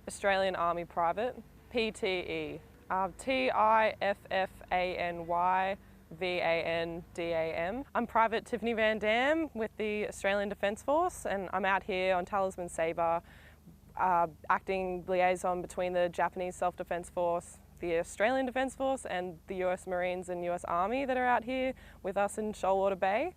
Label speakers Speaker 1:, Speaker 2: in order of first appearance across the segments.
Speaker 1: Australian Army Private, PTE, TIFFANYVANDAM. I'm Private Tiffany Van Dam with the Australian Defence Force, and I'm out here on Talisman Sabre, acting liaison between the Japanese Self-Defence Force, the Australian Defence Force, and the US Marines and US Army that are out here with us in Shoalwater Bay.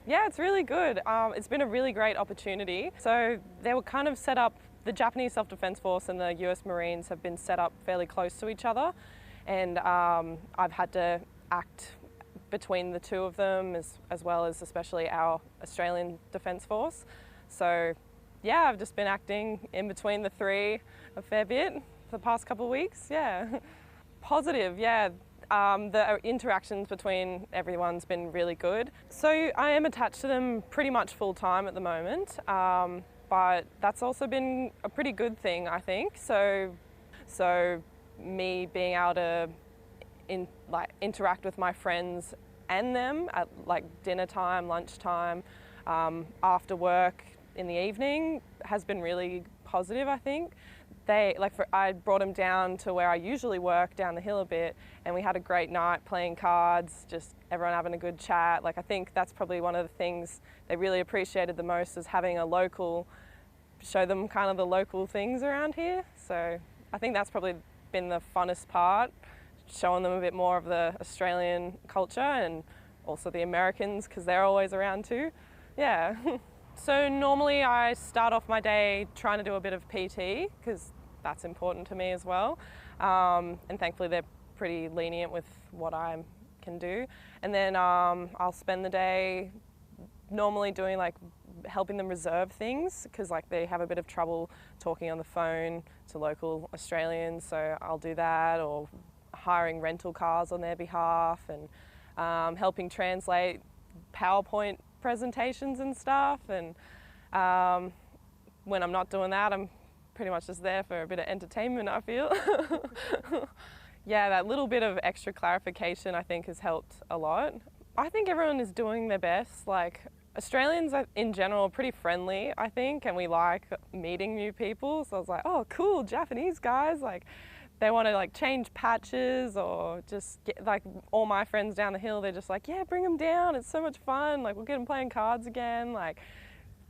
Speaker 1: Yeah, it's really good. It's been a really great opportunity. So they were kind of set up, the Japanese Self-Defence Force and the US Marines have been set up fairly close to each other, and I've had to act between the two of them as well as especially our Australian Defence Force. So yeah, I've just been acting in between the three a fair bit for the past couple of weeks, yeah. Positive, yeah. The interactions between everyone's been really good. So I am attached to them pretty much full time at the moment, but that's also been a pretty good thing, I think. So me being able to interact with my friends and them at dinner time, lunchtime, after work in the evening has been really positive, I think. I brought them down to where I usually work, down the hill a bit, and we had a great night playing cards, just everyone having a good chat. I think that's probably one of the things they really appreciated the most, is having a local, show them kind of the local things around here. So I think that's probably been the funnest part, showing them a bit more of the Australian culture and also the Americans, because they're always around too. Yeah. So normally I start off my day trying to do a bit of PT, because that's important to me as well. And thankfully they're pretty lenient with what I can do. And then I'll spend the day normally doing helping them reserve things, because they have a bit of trouble talking on the phone to local Australians. So I'll do that, or hiring rental cars on their behalf, and helping translate PowerPoint presentations and stuff. And when I'm not doing that, I'm pretty much just there for a bit of entertainment, I feel. Yeah, that little bit of extra clarification I think has helped a lot. I think everyone is doing their best. Australians in general are pretty friendly, I think, and we like meeting new people. So I was like, oh cool, Japanese guys, they want to change patches, or just get all my friends down the hill, they're just yeah, bring them down, it's so much fun, we'll get them playing cards again,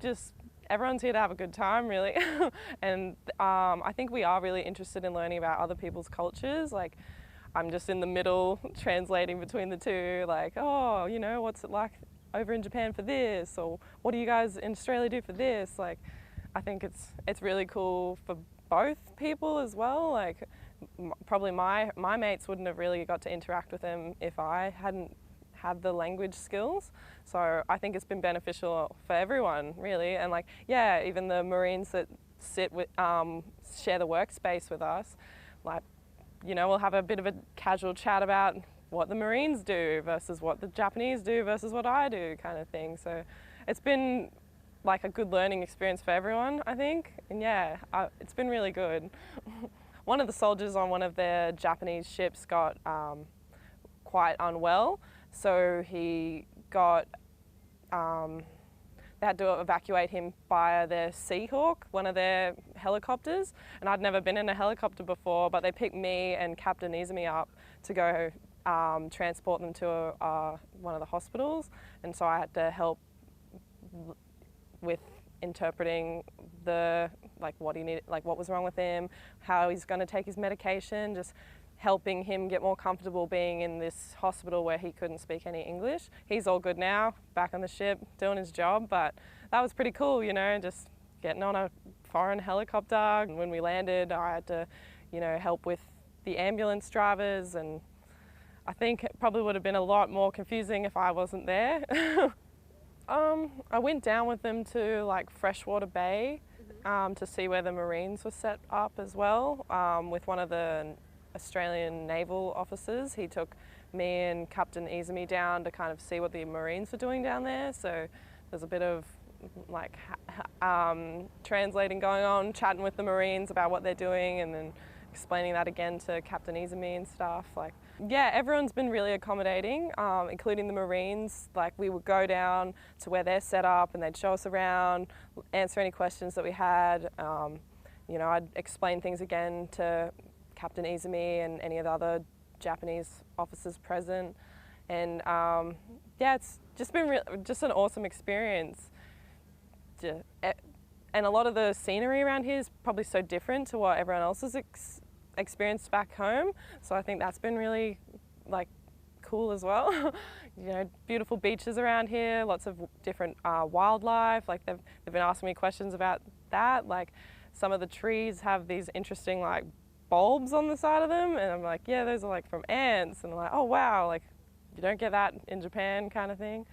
Speaker 1: just everyone's here to have a good time, really. And I think we are really interested in learning about other people's cultures. I'm just in the middle translating between the two, oh, what's it like over in Japan for this, or what do you guys in Australia do for this? I think it's really cool for both people as well. Probably my mates wouldn't have really got to interact with them if I hadn't had the language skills. So I think it's been beneficial for everyone, really. And yeah, even the Marines that sit with, share the workspace with us, we'll have a bit of a casual chat about what the Marines do versus what the Japanese do versus what I do, kind of thing. So it's been a good learning experience for everyone, I think. And yeah, it's been really good. One of the soldiers on one of the Japanese ships got quite unwell, so he got, they had to evacuate him via their Seahawk, one of their helicopters. And I'd never been in a helicopter before, but they picked me and Captain Izumi up to go transport them to one of the hospitals. And so I had to help with interpreting what he needed, what was wrong with him, how he's going to take his medication, just helping him get more comfortable being in this hospital where he couldn't speak any English. He's all good now, back on the ship, doing his job, but that was pretty cool, just getting on a foreign helicopter. And when we landed, I had to, help with the ambulance drivers, and I think it probably would have been a lot more confusing if I wasn't there. I went down with them to Freshwater Bay to see where the Marines were set up as well, with one of the Australian naval officers. He took me and Captain Izumi down to kind of see what the Marines were doing down there. So there's a bit of translating going on, chatting with the Marines about what they're doing, and then explaining that again to Captain Izumi and stuff. Yeah, everyone's been really accommodating, including the Marines. We would go down to where they're set up and they'd show us around, answer any questions that we had. you know, I'd explain things again to Captain Izumi and any of the other Japanese officers present. And yeah, it's just been just an awesome experience. And a lot of the scenery around here is probably so different to what everyone else has experienced back home. So I think that's been really like cool as well. You know, beautiful beaches around here, lots of different wildlife. Like they've been asking me questions about that. Like some of the trees have these interesting like bulbs on the side of them, and I'm like, yeah, those are like from ants. And I'm like, oh wow, like you don't get that in Japan, kind of thing.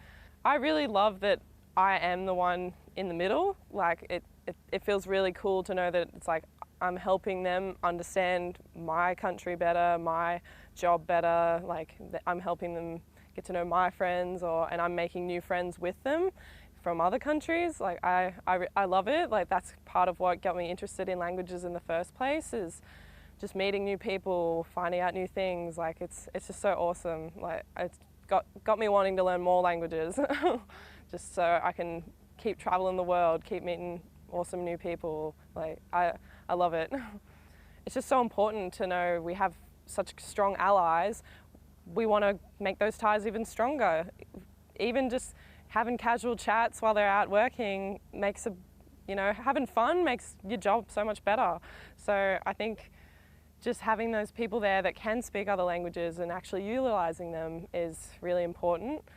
Speaker 1: I really love that I am the one in the middle. Like it feels really cool to know that it's like I'm helping them understand my country better, my job better. Like I'm helping them get to know my friends, and I'm making new friends with them from other countries. Like I love it. Like that's part of what got me interested in languages in the first place, is just meeting new people, finding out new things. Like it's just so awesome. Like it's got me wanting to learn more languages, just so I can keep traveling the world, keep meeting awesome new people. Like I love it. It's just so important to know we have such strong allies. We want to make those ties even stronger. Even just having casual chats while they're out working makes having fun makes your job so much better. So I think just having those people there that can speak other languages and actually utilising them is really important.